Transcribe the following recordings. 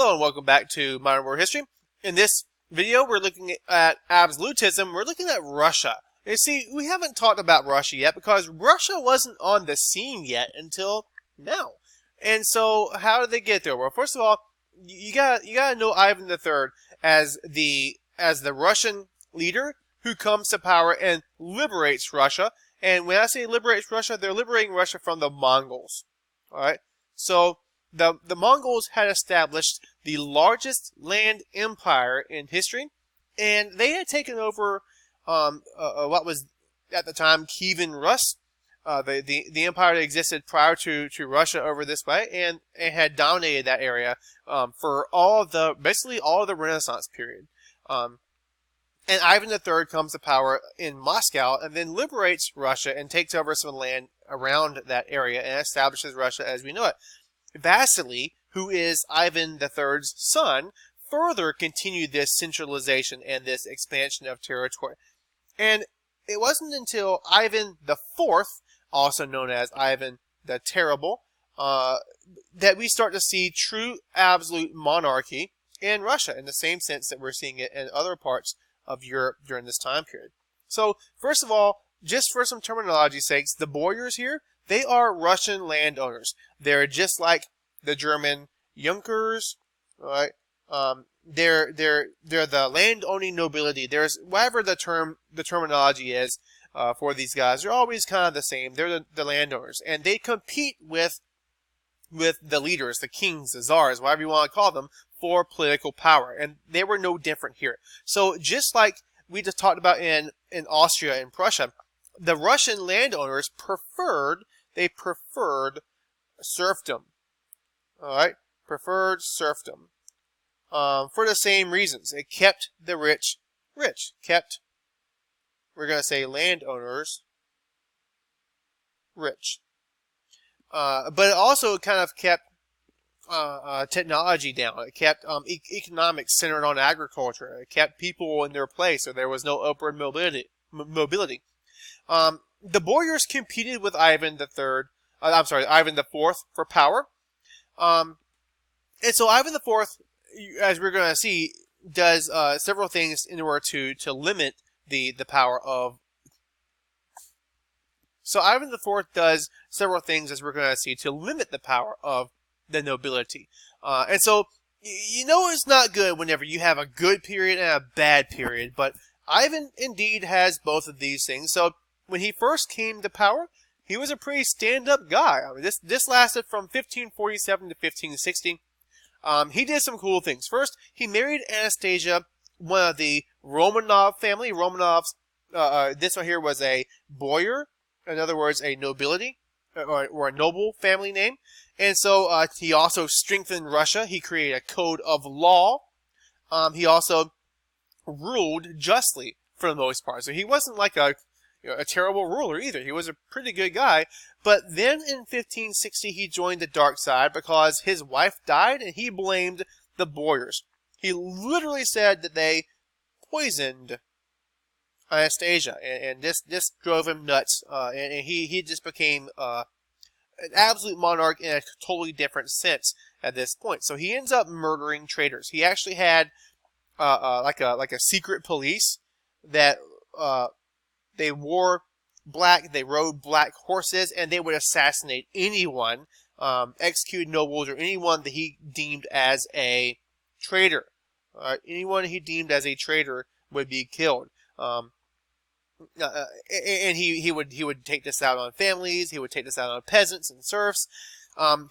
Hello and welcome back to Modern World History. In this video, we're looking at absolutism. We're looking at Russia. You see, we haven't talked about Russia yet because Russia wasn't on the scene yet until now. And so, how did they get there? Well, first of all, you gotta know Ivan III as the Russian leader who comes to power and liberates Russia. And when I say liberates Russia, they're liberating Russia from the Mongols. All right, so. The Mongols had established the largest land empire in history, and they had taken over what was at the time Kievan Rus, the empire that existed prior to Russia over this way, and had dominated that area for basically all of the Renaissance period. And Ivan III comes to power in Moscow and then liberates Russia and takes over some land around that area and establishes Russia as we know it. Vasily, who is Ivan III's son, further continued this centralization and this expansion of territory. And it wasn't until Ivan IV, also known as Ivan the Terrible, that we start to see true absolute monarchy in Russia, in the same sense that we're seeing it in other parts of Europe during this time period. So, first of all, just for some terminology's sakes, the boyars here, they are Russian landowners. They're just like the German Junkers, right? They're the land-owning nobility. There's whatever the terminology is for these guys. They're always kind of the same. They're the landowners, and they compete with the leaders, the kings, the czars, whatever you want to call them, for political power. And they were no different here. So just like we just talked about in Austria and Prussia, the Russian landowners preferred serfdom. Alright? Preferred serfdom. For the same reasons. It kept the rich rich. Kept, we're going to say, landowners rich. But it also kind of kept technology down. It kept economics centered on agriculture. It kept people in their place so there was no upward mobility. The boyars competed with Ivan IV for power. And so Ivan IV, as we're going to see, does several things in order to limit the power of. So Ivan IV does several things, as we're going to see, to limit the power of the nobility. And so, it's not good whenever you have a good period and a bad period, but Ivan indeed has both of these things. So when he first came to power, he was a pretty stand-up guy. I mean, this lasted from 1547 to 1560. He did some cool things. First, he married Anastasia, one of the Romanov family. Romanovs, this one here was a boyar, in other words, a nobility, or a noble family name. And so he also strengthened Russia. He created a code of law. He also ruled justly for the most part. So he wasn't like a terrible ruler either. He was a pretty good guy. But then in 1560, he joined the dark side because his wife died and he blamed the boyars. He literally said that they poisoned Anastasia, and this drove him nuts. And he just became an absolute monarch in a totally different sense at this point. So he ends up murdering traitors. He actually had like a secret police that they wore black, they rode black horses, and they would assassinate anyone, execute nobles, or anyone that he deemed as a traitor. Anyone he deemed as a traitor would be killed. And he would take this out on families. He would take this out on peasants and serfs.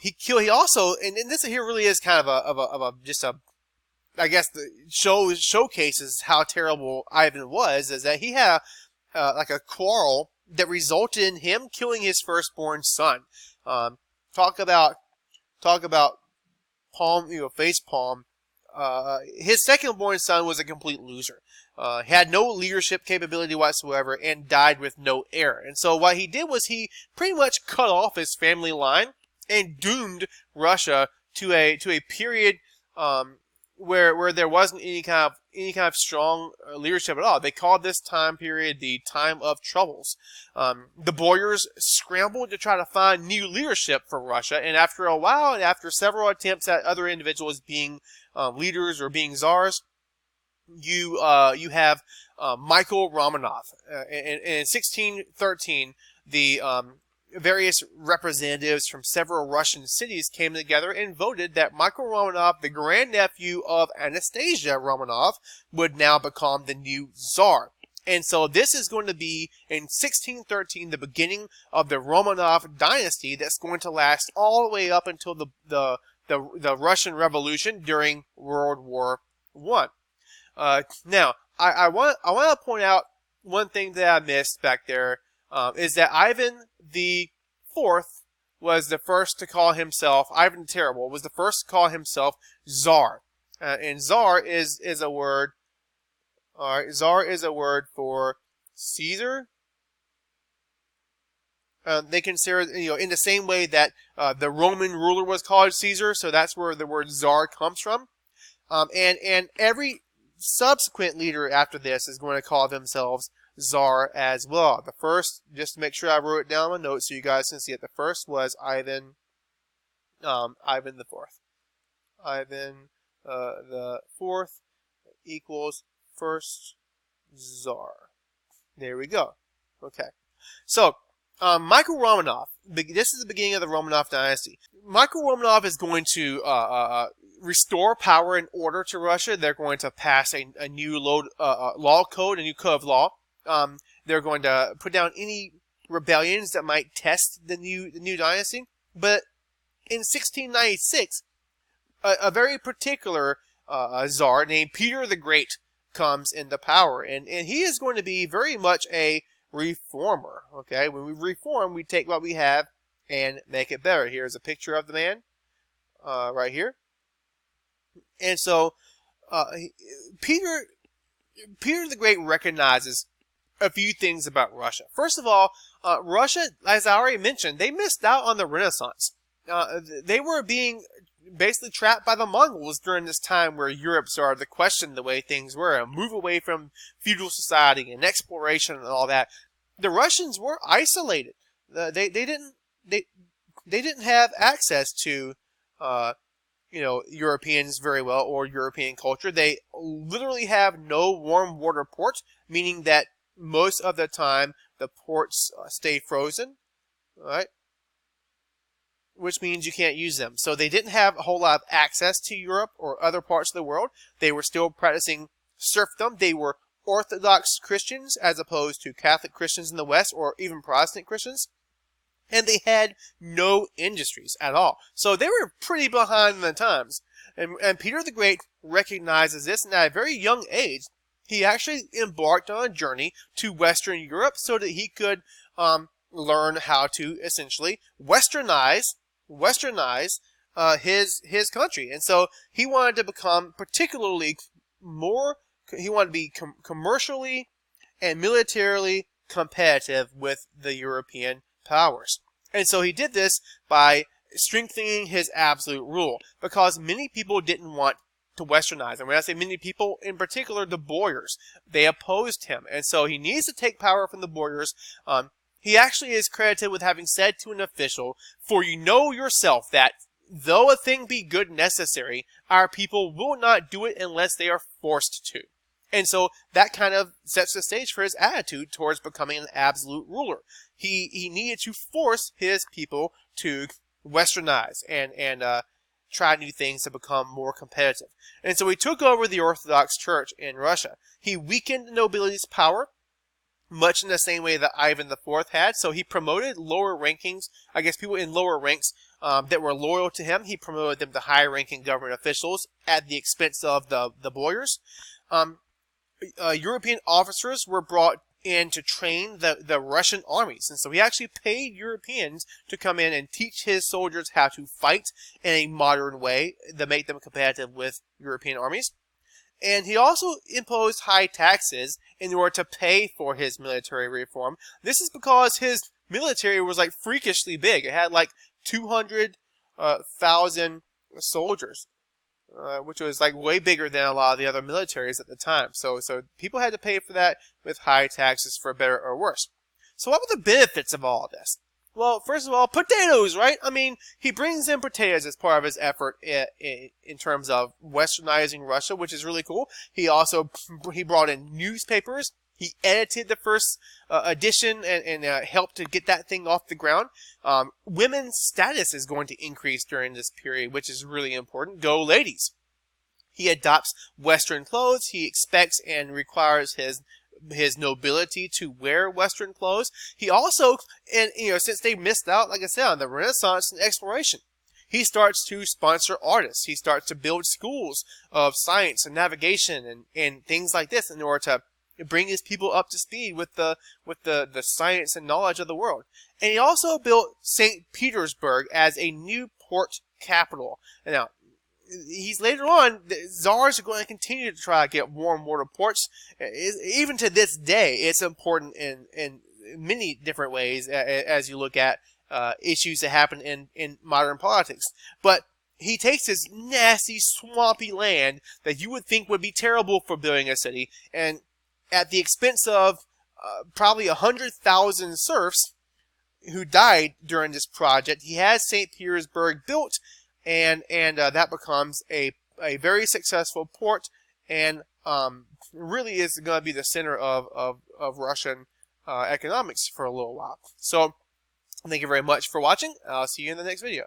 He also, and this here really is kind of I guess the showcases how terrible Ivan was, is that he had like a quarrel that resulted in him killing his firstborn son. Talk about face palm. His second-born son was a complete loser. Had no leadership capability whatsoever and died with no heir. And so what he did was he pretty much cut off his family line and doomed Russia to a period where there wasn't any kind of strong leadership at all. They called this time period the time of troubles. The boyars scrambled to try to find new leadership for Russia, and after a while, and after several attempts at other individuals being leaders or being czars, you have Michael Romanov. In 1613, the various representatives from several Russian cities came together and voted that Michael Romanov, the grandnephew of Anastasia Romanov, would now become the new Tsar. And so this is going to be, in 1613, the beginning of the Romanov dynasty that's going to last all the way up until the Russian Revolution during World War I. Now, I want to point out one thing that I missed back there, is that Ivan the Fourth was the first to call himself, Ivan the Terrible was the first to call himself Tsar. And Tsar is a word, Tsar is a word for Caesar. They consider, in the same way that the Roman ruler was called Caesar, so that's where the word Tsar comes from. And every subsequent leader after this is going to call themselves Tsar as well. The first, just to make sure I wrote it down in my notes so you guys can see it, the first was Ivan the Fourth. Ivan the Fourth equals first Tsar. There we go. Okay. So, Michael Romanov, this is the beginning of the Romanov dynasty. Michael Romanov is going to restore power and order to Russia. They're going to pass a new law code, a new code of law. They're going to put down any rebellions that might test the new dynasty. But in 1696, a very particular czar named Peter the Great comes into power, and he is going to be very much a reformer. Okay, when we reform, we take what we have and make it better. Here's a picture of the man, right here. And so, Peter the Great recognizes a few things about Russia. First of all, Russia, as I already mentioned, they missed out on the Renaissance. They were being basically trapped by the Mongols during this time where Europe started to question the way things were and move away from feudal society and exploration and all that. The Russians were isolated. They didn't have access to Europeans very well, or European culture. They literally have no warm water ports, meaning that most of the time the ports stay frozen, right? Which means you can't use them. So they didn't have a whole lot of access to Europe or other parts of the world. They were still practicing serfdom. They were Orthodox Christians as opposed to Catholic Christians in the West, or even Protestant Christians. And they had no industries at all. So they were pretty behind the times. And Peter the Great recognizes this, and at a very young age, he actually embarked on a journey to Western Europe so that he could learn how to essentially westernize his country. And so he wanted to become particularly he wanted to be commercially and militarily competitive with the European powers. And so he did this by strengthening his absolute rule, because many people didn't want to westernize. And when I say many people, in particular the boyars, they opposed him. And so he needs to take power from the boyars. He actually is credited with having said to an official, "For you know yourself that, though a thing be good and necessary, our people will not do it unless they are forced to." And so that kind of sets the stage for his attitude towards becoming an absolute ruler. He needed to force his people to westernize and try new things to become more competitive. And so he took over the Orthodox Church in Russia. He weakened the nobility's power, much in the same way that Ivan IV had. So he promoted lower rankings, I guess people in lower ranks that were loyal to him. He promoted them to high-ranking government officials at the expense of the boyars. European officers were brought in to train the Russian armies. And so he actually paid Europeans to come in and teach his soldiers how to fight in a modern way that made them competitive with European armies. And he also imposed high taxes in order to pay for his military reform. This is because his military was like freakishly big. It had like 200,000 soldiers. which was like way bigger than a lot of the other militaries at the time. So people had to pay for that with high taxes, for better or worse. So what were the benefits of all of this? Well, first of all, potatoes, right? I mean, he brings in potatoes as part of his effort in terms of westernizing Russia, which is really cool. He brought in newspapers. He edited the first edition and helped to get that thing off the ground. Women's status is going to increase during this period, which is really important. Go ladies. He adopts Western clothes. He expects and requires his nobility to wear Western clothes. He also, and since they missed out, like I said, on the Renaissance and exploration, he starts to sponsor artists. He starts to build schools of science and navigation and things like this in order to bring his people up to speed with the science and knowledge of the world. And he also built St. Petersburg as a new port capital. Now, he's later on, the czars are going to continue to try to get more and more ports. Even to this day, it's important in many different ways as you look at issues that happen in modern politics. But he takes this nasty, swampy land that you would think would be terrible for building a city, and at the expense of probably 100,000 serfs who died during this project, he has St. Petersburg built, and that becomes a very successful port, and really is going to be the center of Russian economics for a little while. So, thank you very much for watching. I'll see you in the next video.